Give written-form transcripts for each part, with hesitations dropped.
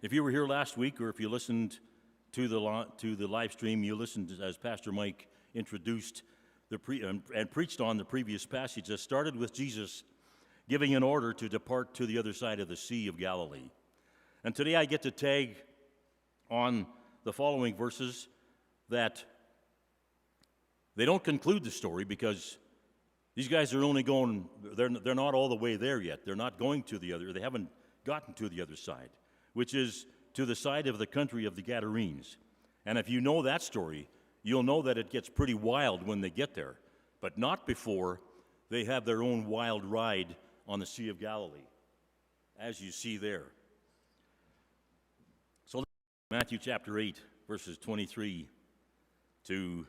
If you were here last week, or if you listened to the live stream, you listened as Pastor Mike introduced and preached on the previous passage that started with Jesus giving an order to depart to the other side of the Sea of Galilee. And today I get to tag on the following verses that they don't conclude the story, because these guys are only going, they're not all the way there yet. They're not going to they haven't gotten to the other side, which is to the side of the country of the Gadarenes. And if you know that story, you'll know that it gets pretty wild when they get there, but not before they have their own wild ride on the Sea of Galilee, as you see there. So Matthew chapter 8, verses 23 to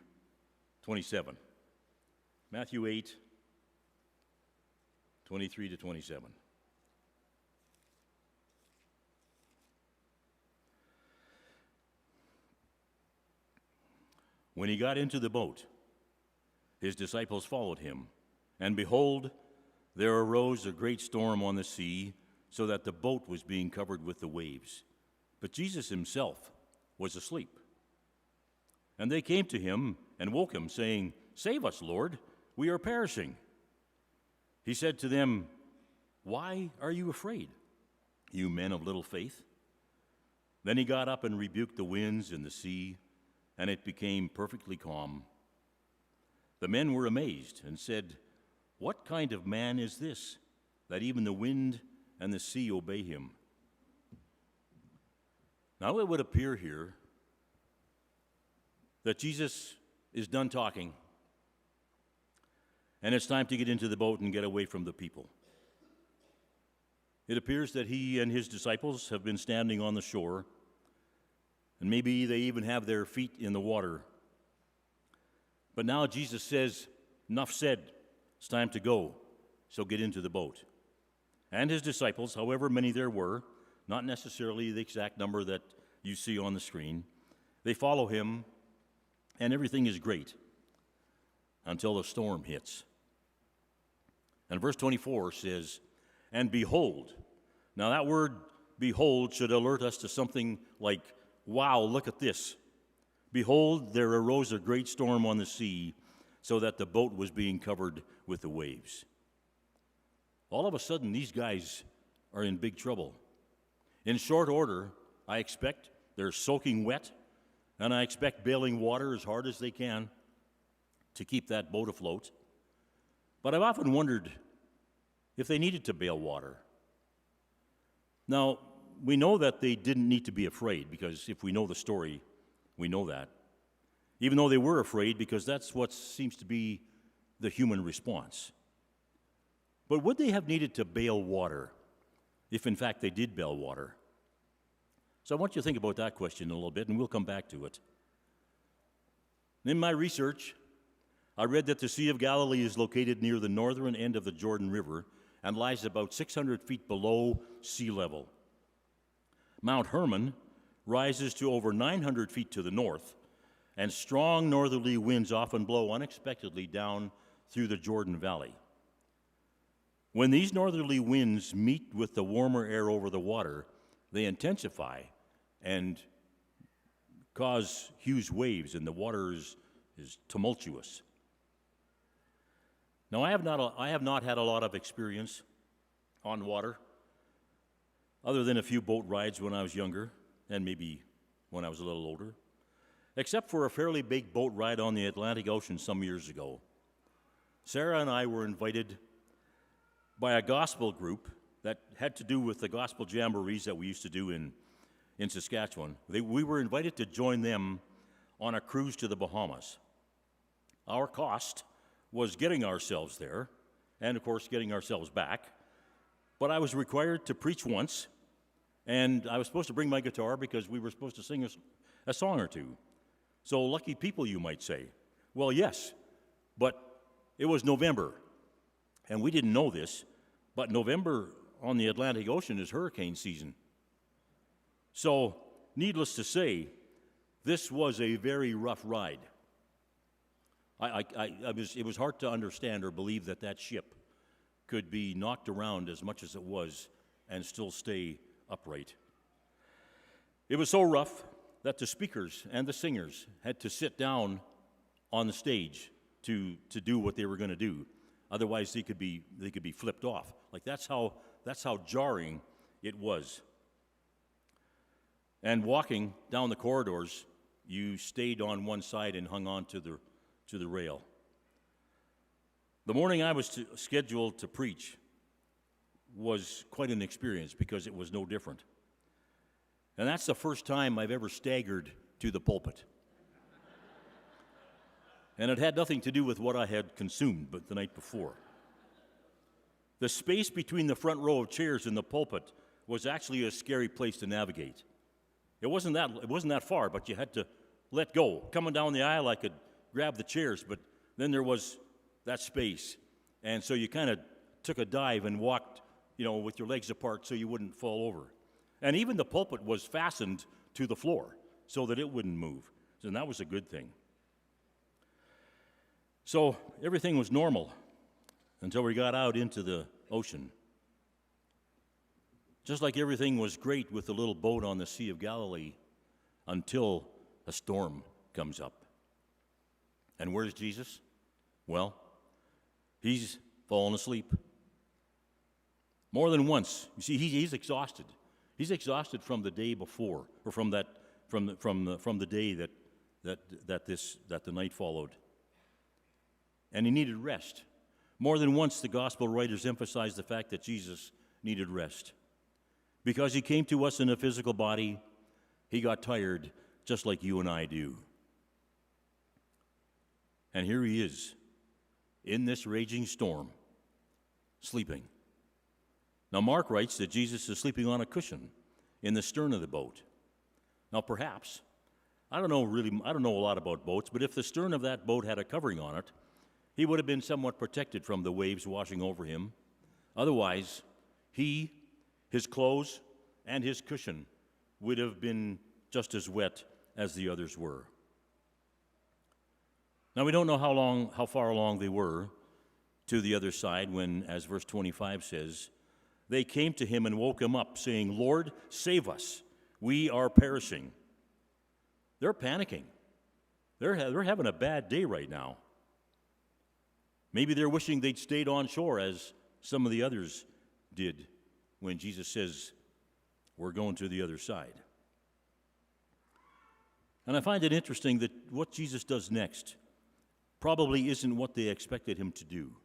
27. Matthew 8, 23 to 27. When he got into the boat, his disciples followed him, and behold, there arose a great storm on the sea, so that the boat was being covered with the waves. But Jesus himself was asleep. And they came to him and woke him, saying, "Save us, Lord, we are perishing." He said to them, "Why are you afraid, you men of little faith?" Then he got up and rebuked the winds and the sea, and it became perfectly calm. The men were amazed and said, "What kind of man is this, that even the wind and the sea obey him?" Now it would appear here that Jesus is done talking, and it's time to get into the boat and get away from the people. It appears that he and his disciples have been standing on the shore, and maybe they even have their feet in the water. But now Jesus says, "Enough said, it's time to go, so get into the boat." And his disciples, however many there were, not necessarily the exact number that you see on the screen, they follow him, and everything is great until the storm hits. And verse 24 says, "And behold." Now that word behold should alert us to something like, wow, look at this. "Behold, there arose a great storm on the sea, so that the boat was being covered with the waves." All of a sudden, these guys are in big trouble. In short order, I expect they're soaking wet, and I expect bailing water as hard as they can to keep that boat afloat. But I've often wondered if they needed to bail water. Now, we know that they didn't need to be afraid, because if we know the story, we know that. Even though they were afraid, because that's what seems to be the human response. But would they have needed to bail water if, in fact, they did bail water? So I want you to think about that question a little bit, and we'll come back to it. In my research, I read that the Sea of Galilee is located near the northern end of the Jordan River and lies about 600 feet below sea level. Mount Hermon rises to over 900 feet to the north, and strong northerly winds often blow unexpectedly down through the Jordan Valley. When these northerly winds meet with the warmer air over the water, they intensify and cause huge waves, and the water is tumultuous. Now, I have not had a lot of experience on water, other than a few boat rides when I was younger, and maybe when I was a little older, except for a fairly big boat ride on the Atlantic Ocean some years ago. Sarah and I were invited by a gospel group that had to do with the gospel jamborees that we used to do in Saskatchewan. We were invited to join them on a cruise to the Bahamas. Our cost was getting ourselves there, and of course getting ourselves back, but I was required to preach once, and I was supposed to bring my guitar because we were supposed to sing a song or two. So lucky people, you might say. Well, yes, but it was November, and we didn't know this, but November on the Atlantic Ocean is hurricane season. So, needless to say, this was a very rough ride. It was hard to understand or believe that ship could be knocked around as much as it was and still stay upright. It was so rough that the speakers and the singers had to sit down on the stage to do what they were going to do. Otherwise, they could be flipped off. Like that's how jarring it was. And walking down the corridors, you stayed on one side and hung on to the rail. The morning I was scheduled to preach was quite an experience because it was no different. And that's the first time I've ever staggered to the pulpit. And it had nothing to do with what I had consumed but the night before. The space between the front row of chairs and the pulpit was actually a scary place to navigate. It wasn't that far, but you had to let go. Coming down the aisle, I could grab the chairs, but then there was that space. And so you kind of took a dive and walked, with your legs apart so you wouldn't fall over. And even the pulpit was fastened to the floor so that it wouldn't move. And that was a good thing. So everything was normal until we got out into the ocean. Just like everything was great with the little boat on the Sea of Galilee until a storm comes up. And where's Jesus? Well, he's fallen asleep. More than once. You see, he's exhausted. He's exhausted from the day before, or from the day that the night followed. And he needed rest. More than once, the gospel writers emphasize the fact that Jesus needed rest. Because he came to us in a physical body, he got tired just like you and I do. And here he is, in this raging storm, sleeping. Now, Mark writes that Jesus is sleeping on a cushion in the stern of the boat. Now, perhaps, I don't know a lot about boats, but if the stern of that boat had a covering on it, he would have been somewhat protected from the waves washing over him. Otherwise, his clothes, and his cushion would have been just as wet as the others were. Now, we don't know how far along they were to the other side when, as verse 25 says, they came to him and woke him up, saying, "Lord, save us. We are perishing." They're panicking. They're having a bad day right now. Maybe they're wishing they'd stayed on shore as some of the others did when Jesus says, "We're going to the other side." And I find it interesting that what Jesus does next probably isn't what they expected him to do.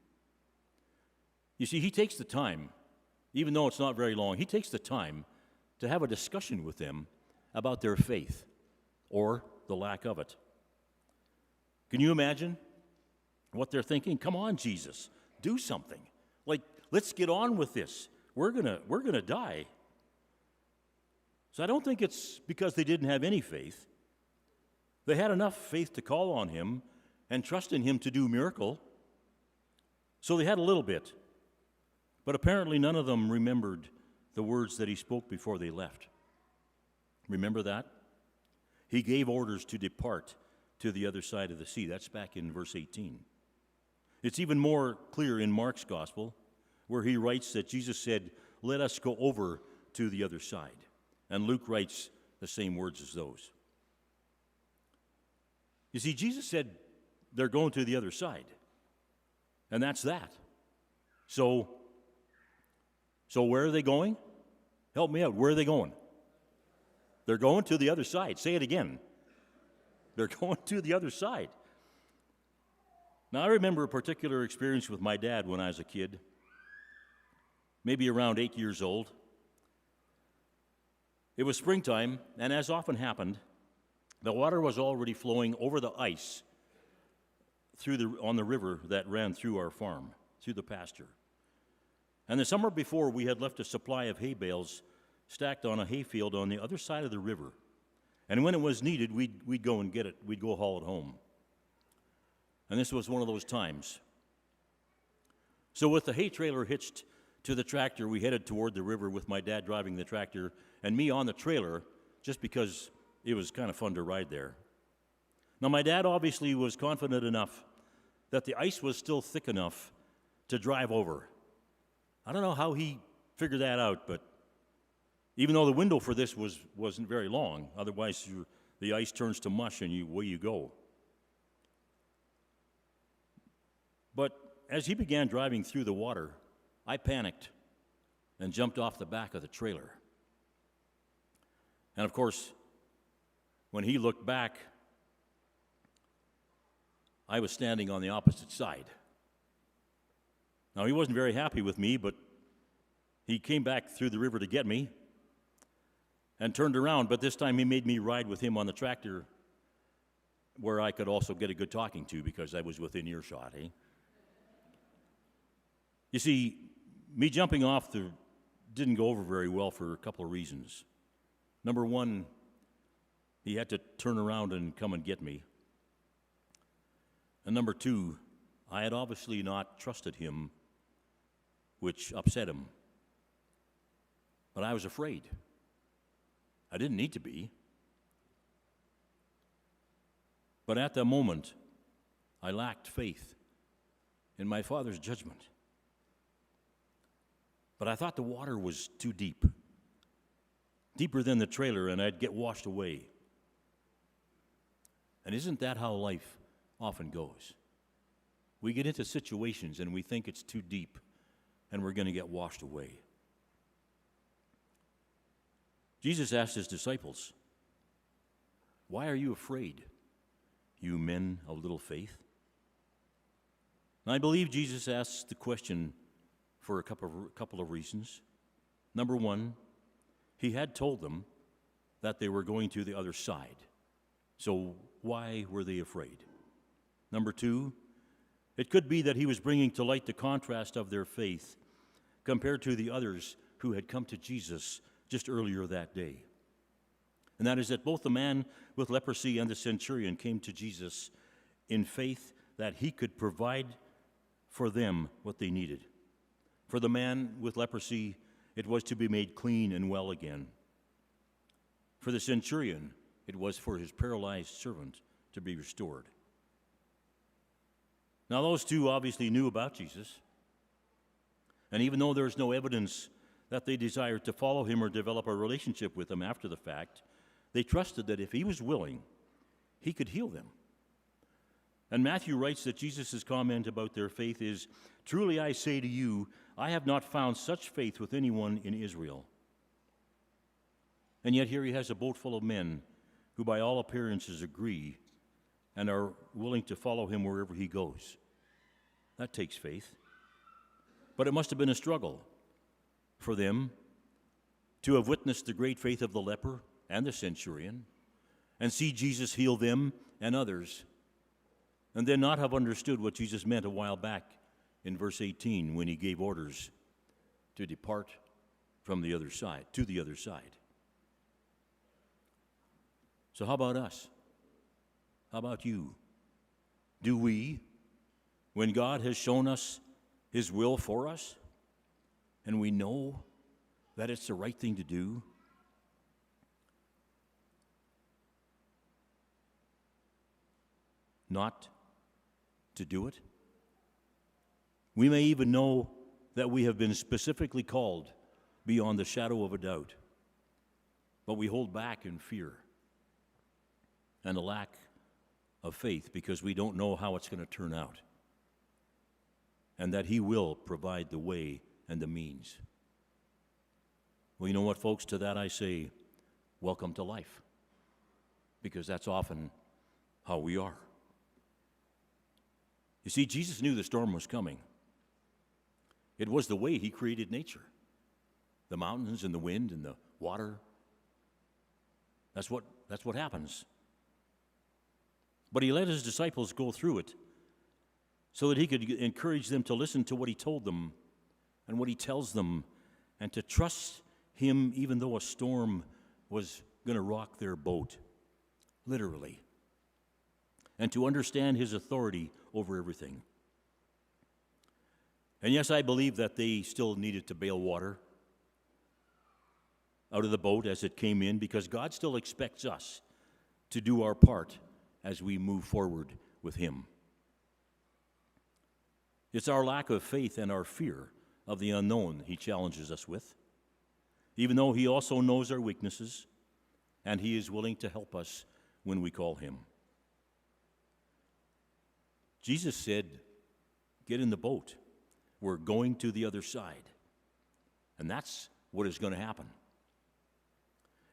You see, he takes the time, even though it's not very long, he takes the time to have a discussion with them about their faith or the lack of it. Can you imagine what they're thinking? Come on, Jesus, do something. Like, let's get on with this. We're gonna die. So I don't think it's because they didn't have any faith. They had enough faith to call on him and trust in him to do miracle. So they had a little bit. But apparently none of them remembered the words that he spoke before they left. Remember that? He gave orders to depart to the other side of the sea. That's back in verse 18. It's even more clear in Mark's gospel, where he writes that Jesus said, "Let us go over to the other side." And Luke writes the same words as those. You see, Jesus said they're going to the other side. And that's that. So where are they going? Help me out. Where are they going? They're going to the other side. Say it again. They're going to the other side. Now, I remember a particular experience with my dad when I was a kid, maybe around 8 years old. It was springtime, and as often happened, the water was already flowing over the ice on the river that ran through our farm, through the pasture. And the summer before, we had left a supply of hay bales stacked on a hayfield on the other side of the river. And when it was needed, we'd go and get it. We'd go haul it home. And this was one of those times. So with the hay trailer hitched to the tractor, we headed toward the river with my dad driving the tractor and me on the trailer, just because it was kind of fun to ride there. Now, my dad obviously was confident enough that the ice was still thick enough to drive over. I don't know how he figured that out, but even though the window for this wasn't very long. Otherwise, the ice turns to mush and away you go. But as he began driving through the water, I panicked and jumped off the back of the trailer. And of course, when he looked back, I was standing on the opposite side. Now, he wasn't very happy with me, but he came back through the river to get me and turned around, but this time he made me ride with him on the tractor where I could also get a good talking to because I was within earshot, You see, me jumping off didn't go over very well for a couple of reasons. Number one, he had to turn around and come and get me. And number two, I had obviously not trusted him, which upset him. But I was afraid. I didn't need to be. But at that moment, I lacked faith in my Father's judgment. But I thought the water was too deep, deeper than the trailer, and I'd get washed away. And isn't that how life often goes? We get into situations and we think it's too deep and we're going to get washed away. Jesus asked his disciples, "Why are you afraid, you men of little faith?" And I believe Jesus asked the question for a couple of reasons. Number one, he had told them that they were going to the other side. So why were they afraid? Number two, it could be that he was bringing to light the contrast of their faith compared to the others who had come to Jesus just earlier that day. And that is that both the man with leprosy and the centurion came to Jesus in faith that he could provide for them what they needed. For the man with leprosy, it was to be made clean and well again. For the centurion, it was for his paralyzed servant to be restored. Now, those two obviously knew about Jesus. And even though there's no evidence that they desired to follow him or develop a relationship with him after the fact, they trusted that if he was willing, he could heal them. And Matthew writes that Jesus' comment about their faith is, "Truly I say to you, I have not found such faith with anyone in Israel." And yet here he has a boat full of men who by all appearances agree and are willing to follow him wherever he goes. That takes faith. But it must have been a struggle for them to have witnessed the great faith of the leper and the centurion and see Jesus heal them and others, and then not have understood what Jesus meant a while back in verse 18 when he gave orders to depart from the other side, to the other side. So how about us? How about you? Do we, when God has shown us his will for us, and we know that it's the right thing to do, not to do it? We may even know that we have been specifically called beyond the shadow of a doubt, but we hold back in fear and a lack of faith because we don't know how it's going to turn out, and that he will provide the way and the means. Well, you know what, folks? To that I say, welcome to life, because that's often how we are. You see, Jesus knew the storm was coming. It was the way he created nature, the mountains and the wind and the water. That's what happens. But he let his disciples go through it so that he could encourage them to listen to what he told them and what he tells them, and to trust him even though a storm was going to rock their boat, literally, and to understand his authority over everything. And yes, I believe that they still needed to bail water out of the boat as it came in, because God still expects us to do our part as we move forward with him. It's our lack of faith and our fear of the unknown he challenges us with. even though he also knows our weaknesses, and he is willing to help us when we call him. Jesus said, "Get in the boat. We're going to the other side." And that's what is going to happen.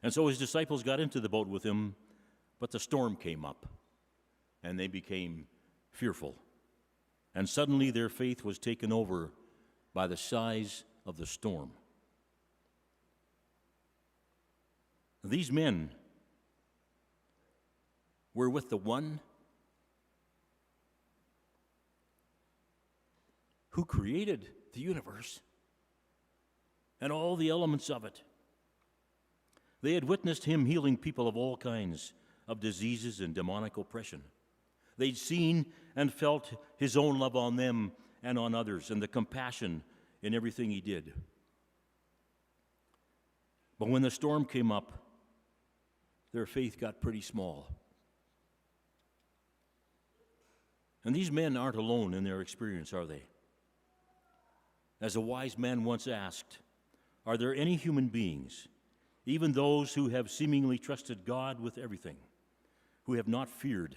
And so his disciples got into the boat with him, but the storm came up, and they became fearful. And suddenly their faith was taken over by the size of the storm. These men were with the one who created the universe and all the elements of it. They had witnessed him healing people of all kinds of diseases and demonic oppression. They'd seen and felt his own love on them and on others, and the compassion in everything he did. But when the storm came up, their faith got pretty small. And these men aren't alone in their experience, are they? As a wise man once asked, are there any human beings, even those who have seemingly trusted God with everything, who have not feared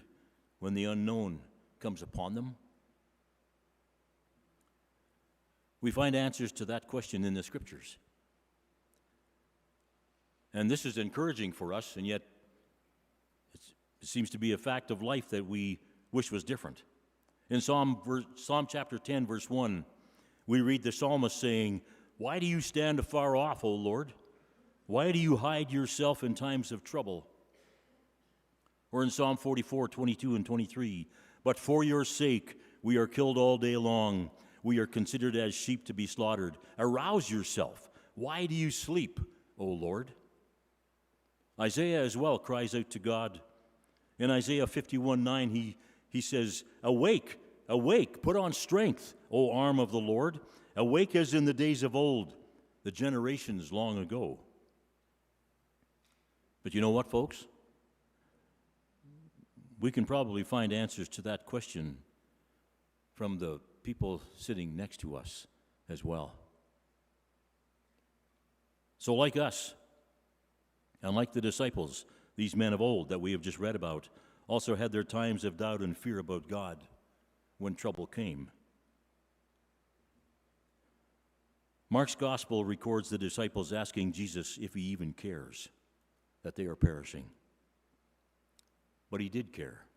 when the unknown comes upon them? We find answers to that question in the Scriptures. And this is encouraging for us, and yet it seems to be a fact of life that we wish was different. In Psalm chapter 10, verse 1, we read the psalmist saying, "Why do you stand afar off, O Lord? Why do you hide yourself in times of trouble?" Or in Psalm 44, 22 and 23, "But for your sake we are killed all day long. We are considered as sheep to be slaughtered. Arouse yourself. Why do you sleep, O Lord?" Isaiah as well cries out to God. In Isaiah 51:9, he says, "Awake, awake, put on strength, O arm of the Lord. Awake as in the days of old, the generations long ago." But you know what, folks? We can probably find answers to that question from the people sitting next to us as well. So like us, and like the disciples, these men of old that we have just read about also had their times of doubt and fear about God when trouble came. Mark's gospel records the disciples asking Jesus if he even cares that they are perishing. But he did care.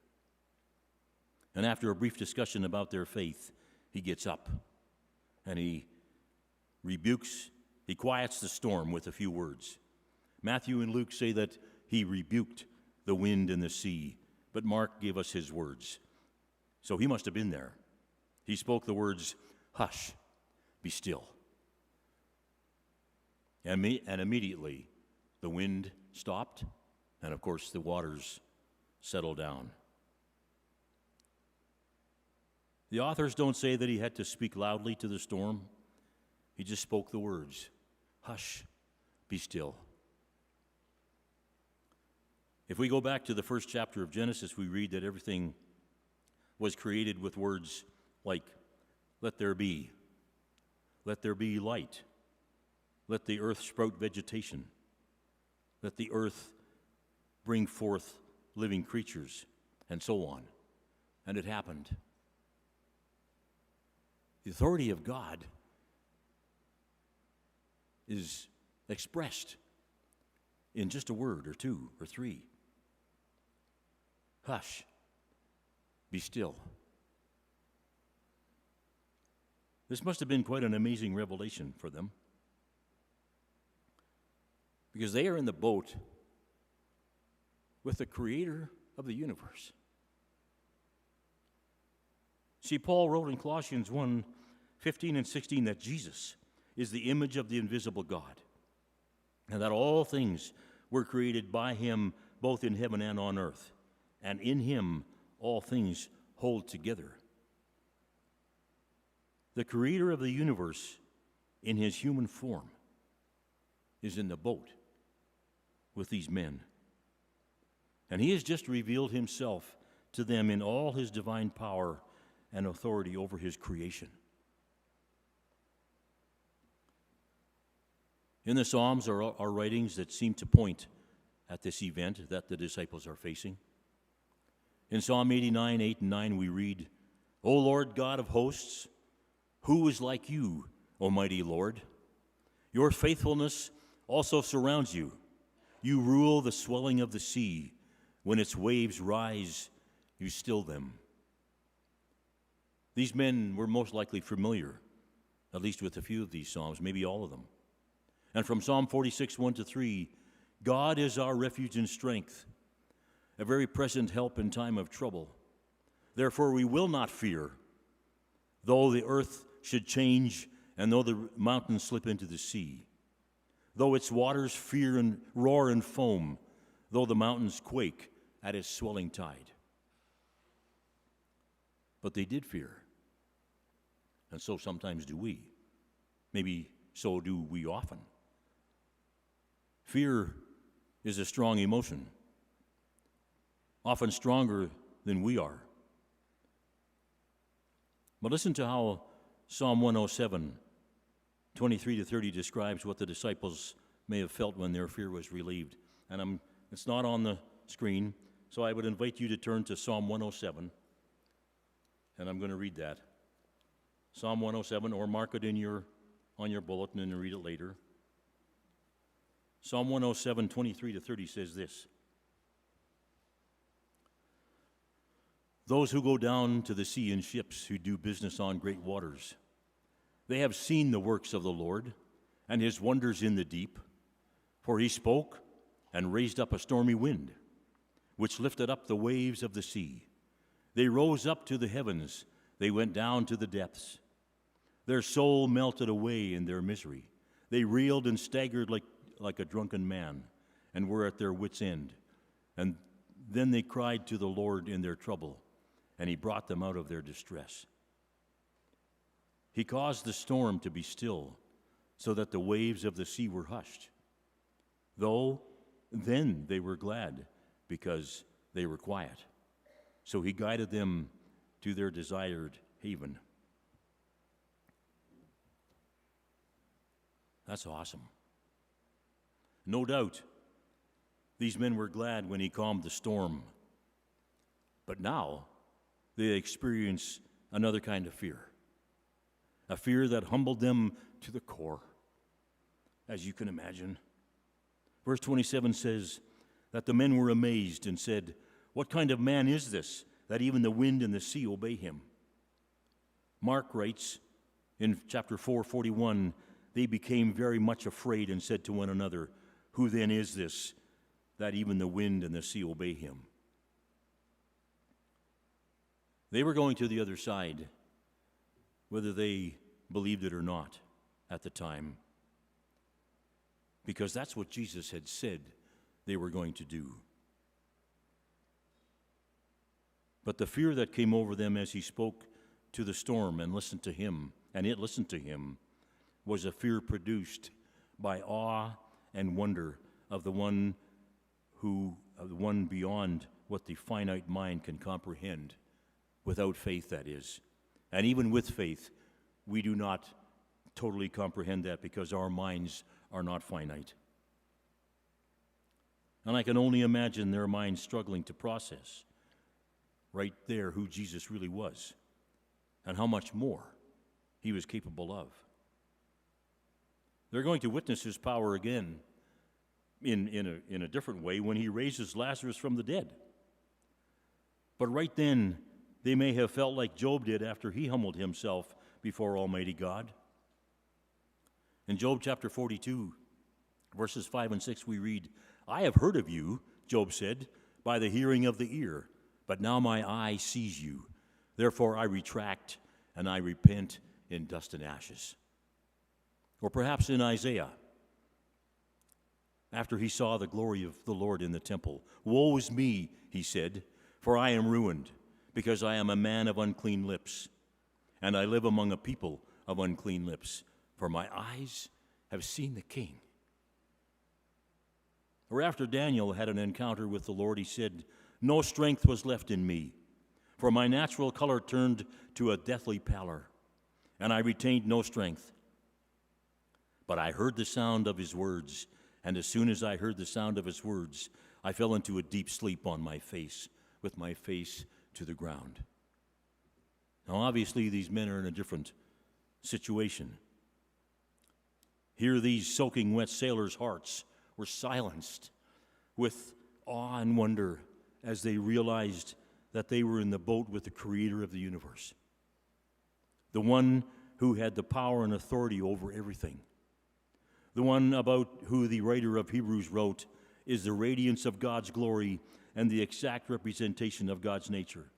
And after a brief discussion about their faith, he gets up and he quiets the storm with a few words. Matthew and Luke say that he rebuked the wind and the sea, but Mark gave us his words. So he must have been there. He spoke the words, "Hush, be still." And immediately the wind stopped, and of course the waters settled down. The authors don't say that he had to speak loudly to the storm. He just spoke the words, "Hush, be still." If we go back to the first chapter of Genesis, we read that everything was created with words like, "Let there be light, let the earth sprout vegetation, let the earth bring forth living creatures," and so on. And it happened. The authority of God is expressed in just a word or two or three. Hush, be still. This must have been quite an amazing revelation for them, because they are in the boat with the creator of the universe. See, Paul wrote in Colossians 1:15 and 16 that Jesus is the image of the invisible God, and that all things were created by him, both in heaven and on earth, and in him all things hold together. The creator of the universe in his human form is in the boat with these men. And he has just revealed himself to them in all his divine power and authority over his creation. In the Psalms are writings that seem to point at this event that the disciples are facing. In Psalm 89, 8 and 9, we read, O Lord God of hosts, who is like you, O mighty Lord? Your faithfulness also surrounds you. You rule the swelling of the sea. When its waves rise, you still them. These men were most likely familiar, at least with a few of these psalms, maybe all of them. And from Psalm 46, 1 to 3, God is our refuge and strength, a very present help in time of trouble. Therefore we will not fear, though the earth should change and though the mountains slip into the sea, though its waters fear and roar and foam, though the mountains quake at its swelling tide. But they did fear, and so sometimes do we. Maybe so do we often. Fear is a strong emotion, often stronger than we are. But listen to how Psalm 107, 23 to 30 describes what the disciples may have felt when their fear was relieved. And it's not on the screen, so I would invite you to turn to Psalm 107, and I'm going to read that. Psalm 107, or mark it on your bulletin and read it later. Psalm 107, 23 to 30 says this. Those who go down to the sea in ships, who do business on great waters, they have seen the works of the Lord and his wonders in the deep. For he spoke and raised up a stormy wind, which lifted up the waves of the sea. They rose up to the heavens, they went down to the depths. Their soul melted away in their misery. They reeled and staggered like a drunken man, and were at their wits' end. And then they cried to the Lord in their trouble, and he brought them out of their distress. He caused the storm to be still, so that the waves of the sea were hushed. Though then they were glad, because they were quiet. So he guided them to their desired haven. That's awesome. No doubt, these men were glad when he calmed the storm. But now, they experience another kind of fear. A fear that humbled them to the core, as you can imagine. Verse 27 says that the men were amazed and said, "What kind of man is this, that even the wind and the sea obey him?" Mark writes in chapter 4:41, they became very much afraid and said to one another, "Who then is this, that even the wind and the sea obey him?" They were going to the other side, whether they believed it or not at the time, because that's what Jesus had said they were going to do. But the fear that came over them as he spoke to the storm and listened to him, and it listened to him, was a fear produced by awe and wonder of the one beyond what the finite mind can comprehend, without faith, that is. And even with faith, we do not totally comprehend that, because our minds are not finite. And I can only imagine their minds struggling to process right there who Jesus really was and how much more he was capable of. They're going to witness his power again in a different way when he raises Lazarus from the dead. But right then, they may have felt like Job did after he humbled himself before Almighty God. In Job chapter 42, verses 5 and 6, we read, "I have heard of you," Job said, "by the hearing of the ear, but now my eye sees you. Therefore I retract and I repent in dust and ashes." Or perhaps in Isaiah, after he saw the glory of the Lord in the temple, "Woe is me," he said, "for I am ruined, because I am a man of unclean lips, and I live among a people of unclean lips, for my eyes have seen the King." Or after Daniel had an encounter with the Lord, he said, "No strength was left in me, for my natural color turned to a deathly pallor, and I retained no strength. But I heard the sound of his words, and as soon as I heard the sound of his words, I fell into a deep sleep on my face, with my face to the ground. Now, obviously, these men are in a different situation. Here, these soaking wet sailors' hearts were silenced with awe and wonder as they realized that they were in the boat with the creator of the universe, the one who had the power and authority over everything, the one about who the writer of Hebrews wrote is the radiance of God's glory and the exact representation of God's nature,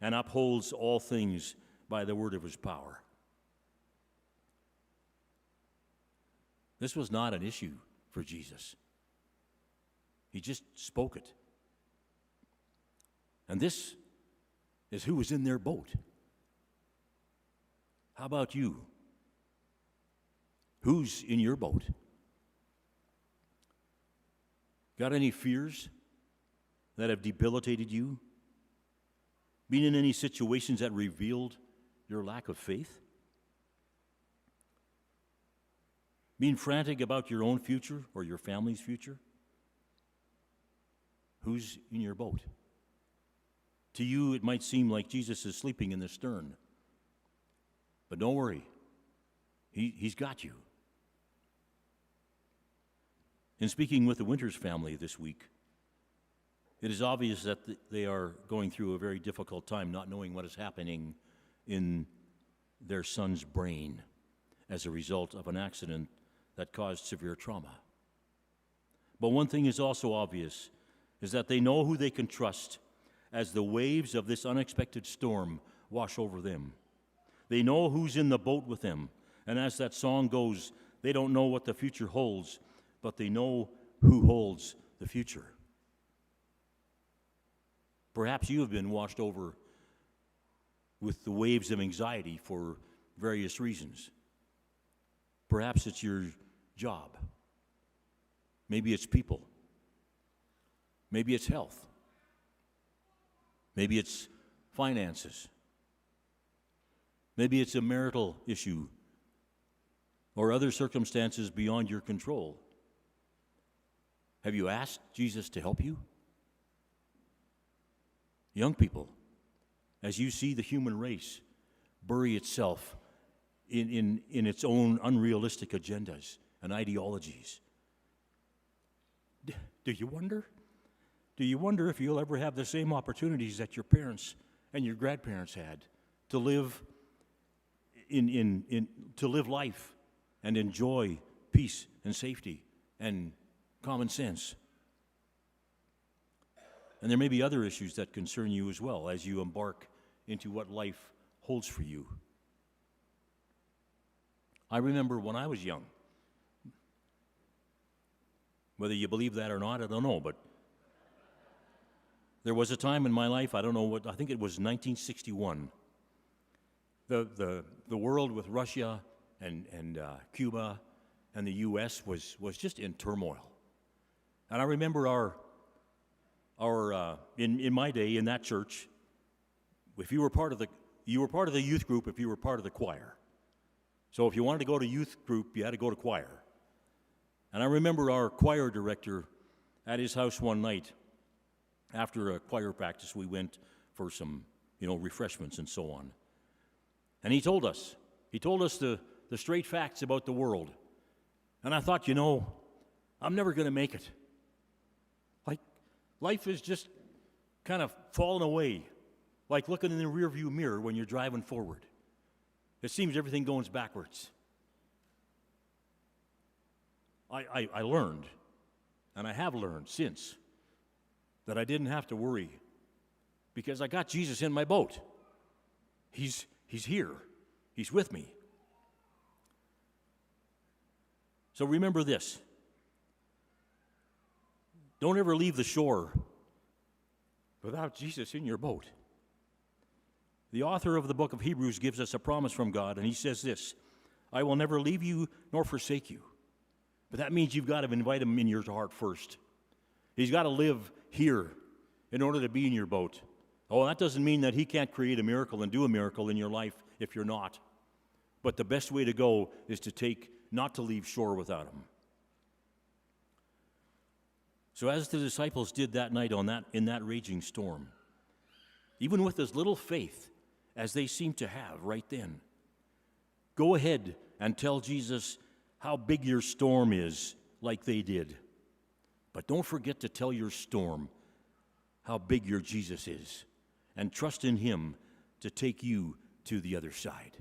and upholds all things by the word of his power. This was not an issue for Jesus. He just spoke it. And this is who was in their boat. How about you? Who's in your boat? Got any fears that have debilitated you? Been in any situations that revealed your lack of faith? Being frantic about your own future or your family's future? Who's in your boat? To you, it might seem like Jesus is sleeping in the stern. But don't worry, he's got you. In speaking with the Winters family this week, it is obvious that they are going through a very difficult time, not knowing what is happening in their son's brain as a result of an accident that caused severe trauma. But one thing is also obvious, is that they know who they can trust as the waves of this unexpected storm wash over them. They know who's in the boat with them, and as that song goes, they don't know what the future holds, but they know who holds the future. Perhaps you have been washed over with the waves of anxiety for various reasons. Perhaps it's your job. Maybe it's people. Maybe it's health. Maybe it's finances. Maybe it's a marital issue or other circumstances beyond your control. Have you asked Jesus to help you? Young people, as you see the human race bury itself in its own unrealistic agendas and ideologies, do you wonder? Do you wonder if you'll ever have the same opportunities that your parents and your grandparents had to live to live life and enjoy peace and safety and common sense? And there may be other issues that concern you as well as you embark into what life holds for you. I remember when I was young. Whether you believe that or not, I don't know, but there was a time in my life, I think it was 1961. The world with Russia and Cuba and the U.S. was just in turmoil. And I remember in my day in that church, if you were part of the youth group, if you were part of the choir. So if you wanted to go to youth group, you had to go to choir. And I remember our choir director at his house one night. After a choir practice, we went for some, refreshments and so on. And he told us the straight facts about the world. And I thought, I'm never going to make it. Like, life is just kind of falling away, like looking in the rearview mirror when you're driving forward. It seems everything goes backwards. I learned, and I have learned since, that I didn't have to worry because I got Jesus in my boat. He's here. He's with me. So remember this. Don't ever leave the shore without Jesus in your boat. The author of the book of Hebrews gives us a promise from God, and he says this: I will never leave you nor forsake you. But that means you've got to invite him in your heart first. He's got to live here in order to be in your boat. Oh, that doesn't mean that he can't create a miracle and do a miracle in your life if you're not. But the best way to go is to take not to leave shore without him. So as the disciples did that night in that raging storm, even with as little faith as they seemed to have right then, go ahead and tell Jesus how big your storm is, like they did. But don't forget to tell your storm how big your Jesus is, and trust in him to take you to the other side.